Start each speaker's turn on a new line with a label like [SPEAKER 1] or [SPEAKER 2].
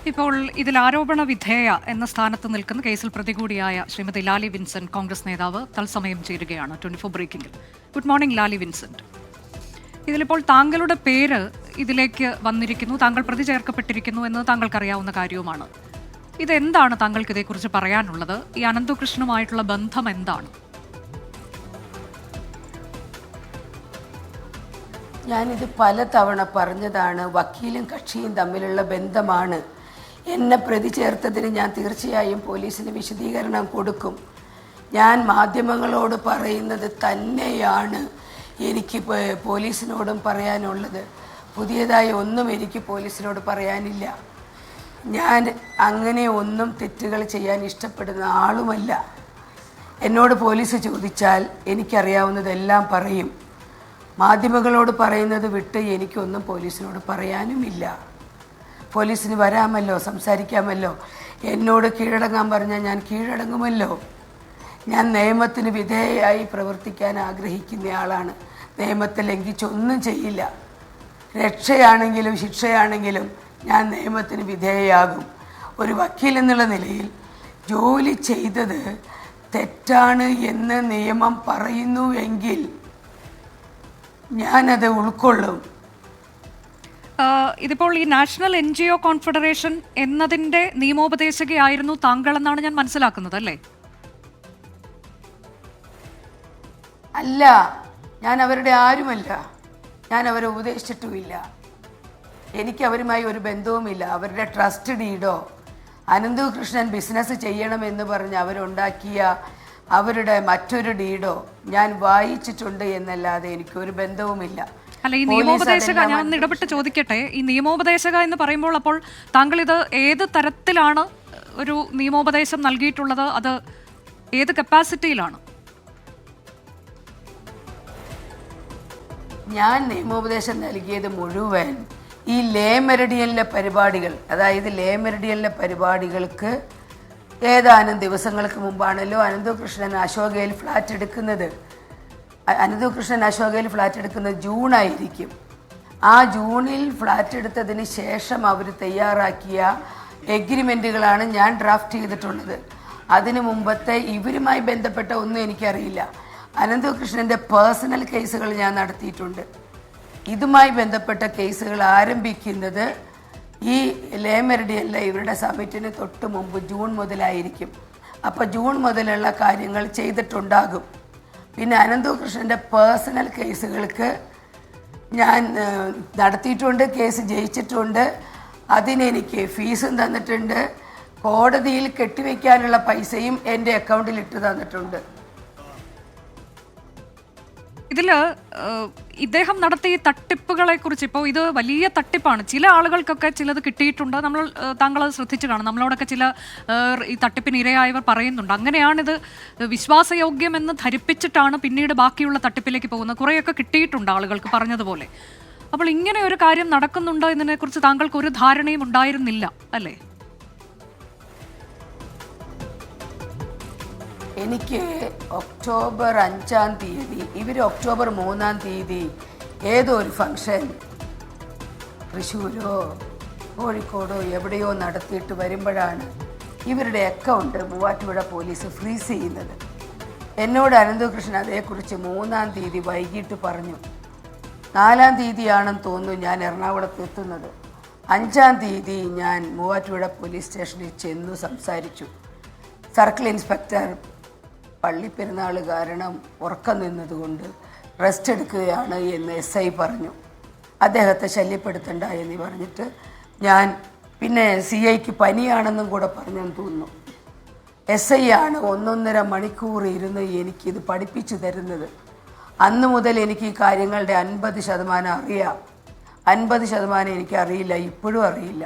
[SPEAKER 1] ഇപ്പോൾ ഇതിൽ ആരോപണ വിധേയ എന്ന സ്ഥാനത്ത് നിൽക്കുന്ന കേസിൽ പ്രതികൂടിയായ ശ്രീമതി ലാലി വിൻസെന്റ് കോൺഗ്രസ് നേതാവ് തത്സമയം ചേരുകയാണ് 24 ബ്രേക്കിംഗിൽ. Good morning Lali Vincent. ഇതിലിപ്പോൾ താങ്കളുടെ പേര് ഇതിലേക്ക് വന്നിരിക്കുന്നു, താങ്കൾ പ്രതി ചേർക്കപ്പെട്ടിരിക്കുന്നു എന്നത് താങ്കൾക്കറിയാവുന്ന കാര്യവുമാണ്. ഇതെന്താണ് താങ്കൾക്ക് ഇതേക്കുറിച്ച് പറയാനുള്ളത്? ഈ അനന്തകൃഷ്ണനുമായിട്ടുള്ള ബന്ധം എന്താണ്?
[SPEAKER 2] ഞാനിത് പലതവണ പറഞ്ഞതാണ്. വക്കീലും കക്ഷിയും തമ്മിലുള്ള ബന്ധമാണ്. എന്നെ പ്രതി ചേർത്തതിന് ഞാൻ തീർച്ചയായും പോലീസിന് വിശദീകരണം കൊടുക്കും. ഞാൻ മാധ്യമങ്ങളോട് പറയുന്നത് തന്നെയാണ് എനിക്ക് പോലീസിനോടും പറയാനുള്ളത്. പുതിയതായി ഒന്നും എനിക്ക് പോലീസിനോട് പറയാനില്ല. ഞാൻ അങ്ങനെ ഒന്നും തെറ്റുകൾ ചെയ്യാൻ ഇഷ്ടപ്പെടുന്ന ആളുമല്ല. എന്നോട് പോലീസ് ചോദിച്ചാൽ എനിക്കറിയാവുന്നതെല്ലാം പറയും. മാധ്യമങ്ങളോട് പറയുന്നത് വിട്ട് എനിക്കൊന്നും പോലീസിനോട് പറയാനുമില്ല. പോലീസിന് വരാമല്ലോ, സംസാരിക്കാമല്ലോ. എന്നോട് കീഴടങ്ങാൻ പറഞ്ഞാൽ ഞാൻ കീഴടങ്ങുമല്ലോ. ഞാൻ നിയമത്തിന് വിധേയമായി പ്രവർത്തിക്കാൻ ആഗ്രഹിക്കുന്ന ആളാണ്. നിയമത്തെ ലംഘിച്ചൊന്നും ചെയ്യില്ല. രക്ഷയാണെങ്കിലും ശിക്ഷയാണെങ്കിലും ഞാൻ നിയമത്തിന് വിധേയയാകും. ഒരു വക്കീൽ എന്നുള്ള നിലയിൽ ജോലി ചെയ്തത് തെറ്റാണ് എന്ന് നിയമം പറയുന്നുവെങ്കിൽ ഞാനത് ഉൾക്കൊള്ളും.
[SPEAKER 1] ഇതിപ്പോൾ ഈ നാഷണൽ NGO കോൺഫെഡറേഷൻ എന്നതിൻ്റെ നിയമോപദേശകയായിരുന്നു താങ്കളെന്നാണ് ഞാൻ മനസ്സിലാക്കുന്നത്, അല്ലേ?
[SPEAKER 2] അല്ല, ഞാൻ അവരുടെ ആരുമല്ല. ഞാൻ അവരെ ഉപദേശിച്ചിട്ടുമില്ല. എനിക്ക് അവരുമായി ഒരു ബന്ധവുമില്ല. അവരുടെ ട്രസ്റ്റ് ഡീഡോ അനന്തകൃഷ്ണൻ ബിസിനസ് ചെയ്യണമെന്ന് പറഞ്ഞ് അവരുണ്ടാക്കിയ അവരുടെ മറ്റൊരു ഡീഡോ ഞാൻ വായിച്ചിട്ടുണ്ട് എന്നല്ലാതെ എനിക്കൊരു ബന്ധവുമില്ല.
[SPEAKER 1] അല്ല, ഈ നിയമോപദേശക, ഞാൻ ഒന്ന് ഇടപെട്ട് ചോദിക്കട്ടെ, ഈ നിയമോപദേശക എന്ന് പറയുമ്പോൾ അപ്പോൾ താങ്കൾ ഇത് ഏത് തരത്തിലാണ് ഒരു നിയമോപദേശം നൽകിയിട്ടുള്ളത്? അത് ഏത് കപ്പാസിറ്റിയിലാണ്?
[SPEAKER 2] ഞാൻ നിയമോപദേശം നൽകിയത് മുഴുവൻ ഈ ലേ മെറിഡിയനിലെ പരിപാടികൾ, അതായത് ലേ മെറിഡിയനിലെ പരിപാടികൾക്ക് ഏതാനും ദിവസങ്ങൾക്ക് മുമ്പാണല്ലോ അനന്തകൃഷ്ണൻ അശോകയിൽ ഫ്ലാറ്റ് എടുക്കുന്നത്. അനന്തകൃഷ്ണൻ അശോകയിൽ ഫ്ലാറ്റ് എടുക്കുന്നത് ജൂണായിരിക്കും. ആ ജൂണിൽ ഫ്ലാറ്റ് എടുത്തതിന് ശേഷം അവർ തയ്യാറാക്കിയ എഗ്രിമെൻറ്റുകളാണ് ഞാൻ ഡ്രാഫ്റ്റ് ചെയ്തിട്ടുള്ളത്. അതിനു മുമ്പത്തെ ഇവരുമായി ബന്ധപ്പെട്ട ഒന്നും എനിക്കറിയില്ല. അനന്തകൃഷ്ണൻ്റെ പേഴ്സണൽ കേസുകൾ ഞാൻ നടത്തിയിട്ടുണ്ട്. ഇതുമായി ബന്ധപ്പെട്ട കേസുകൾ ആരംഭിക്കുന്നത് ഈ ലേ മെറിഡിയനിലെ ഇവരുടെ സമ്മിറ്റിന് തൊട്ട് മുമ്പ് ജൂൺ മുതലായിരിക്കും. അപ്പോൾ ജൂൺ മുതലുള്ള കാര്യങ്ങൾ ചെയ്തിട്ടുണ്ടാകും. പിന്നെ അനന്തകൃഷ്ണൻ്റെ പേഴ്സണൽ കേസുകൾക്ക് ഞാൻ നടത്തിയിട്ടുണ്ട്, കേസ് ജയിച്ചിട്ടുണ്ട്. അതിനെനിക്ക് ഫീസും തന്നിട്ടുണ്ട്. കോടതിയിൽ കെട്ടിവെക്കാനുള്ള പൈസയും എൻ്റെ അക്കൗണ്ടിൽ ഇട്ട് തന്നിട്ടുണ്ട്.
[SPEAKER 1] ഇതിൽ ഇദ്ദേഹം നടത്തിയ തട്ടിപ്പുകളെ കുറിച്ച്, ഇപ്പോൾ ഇത് വലിയ തട്ടിപ്പാണ്. ചില ആളുകൾക്കൊക്കെ ചിലത് കിട്ടിയിട്ടുണ്ട്. താങ്കൾ അത് ശ്രദ്ധിച്ചു കാണും. നമ്മളോടൊക്കെ ചില ഈ തട്ടിപ്പിന് ഇരയായവർ പറയുന്നുണ്ട്. അങ്ങനെയാണിത് വിശ്വാസയോഗ്യമെന്ന് ധരിപ്പിച്ചിട്ടാണ് പിന്നീട് ബാക്കിയുള്ള തട്ടിപ്പിലേക്ക് പോകുന്നത്. കുറേയൊക്കെ കിട്ടിയിട്ടുണ്ട് ആളുകൾക്ക് പറഞ്ഞതുപോലെ. അപ്പോൾ ഇങ്ങനെ ഒരു കാര്യം നടക്കുന്നുണ്ടോ എന്നതിനെക്കുറിച്ച് താങ്കൾക്ക് ഒരു ധാരണയും ഉണ്ടായിരുന്നില്ല, അല്ലേ?
[SPEAKER 2] എനിക്ക് ഒക്ടോബർ 5-ാം തീയതി, ഇവർ ഒക്ടോബർ 3-ാം തീയതി ഏതോ ഒരു ഫംഗ്ഷൻ തൃശ്ശൂരോ കോഴിക്കോടോ എവിടെയോ നടത്തിയിട്ട് വരുമ്പോഴാണ് ഇവരുടെ അക്കൗണ്ട് മൂവാറ്റുപുഴ പോലീസ് ഫ്രീസ് ചെയ്യുന്നത്. എന്നോട് അനന്തകൃഷ്ണൻ അതേക്കുറിച്ച് 3-ാം തീയതി വൈകിട്ട് പറഞ്ഞു. 4-ാം തീയതിയാണെന്ന് തോന്നുന്നു ഞാൻ എറണാകുളത്ത് എത്തുന്നത്. 5-ാം തീയതി ഞാൻ മൂവാറ്റുപുഴ പോലീസ് സ്റ്റേഷനിൽ ചെന്നു സംസാരിച്ചു. സർക്കിൾ ഇൻസ്പെക്ടർ പള്ളിപ്പെരുന്നാൾ കാരണം ഉറക്കം നിന്നതുകൊണ്ട് റെസ്റ്റ് എടുക്കുകയാണ് എന്ന് SI പറഞ്ഞു. അദ്ദേഹത്തെ ശല്യപ്പെടുത്തണ്ട എന്ന് പറഞ്ഞിട്ട് ഞാൻ പിന്നെ CIക്ക് പനിയാണെന്നും കൂടെ പറഞ്ഞെന്ന് തോന്നുന്നു. SI ആണ് 1.5 മണിക്കൂർ ഇരുന്ന് എനിക്കിത് പഠിപ്പിച്ചു തരുന്നത്. അന്ന് മുതൽ എനിക്ക് ഈ കാര്യങ്ങളുടെ 50% അറിയാം. 50% എനിക്കറിയില്ല, ഇപ്പോഴും അറിയില്ല.